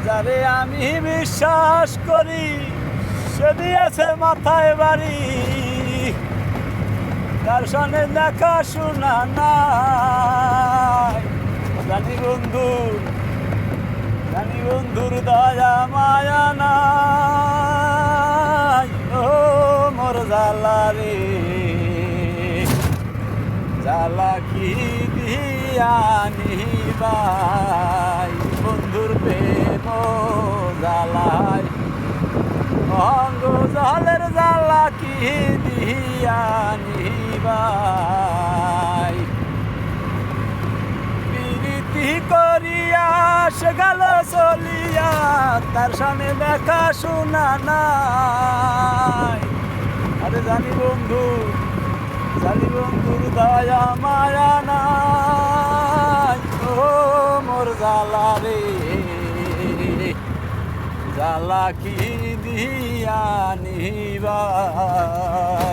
যারে আমি বিশ্বাস করি সে দিয়েছে মাথায় বাড়ি, তার সনে দেখা শোনা নাই। জানি বন্ধুর দয়া মায়া নাই। ও মোর জালা রে, জালা কি দিয়া নিবাই, বন্ধুর প্রেম জালাই অঙ্গ জলের জালা কি দিয়া নিবাই। প্রীতি করিয়া সে গেল চলিয়া, তার সামনে দেখা শোনা নাই। আরে জানি বন্ধুর দয়া মায়া নাই। ও মোর জালা রে, জালা কি দিয়া নিবাই।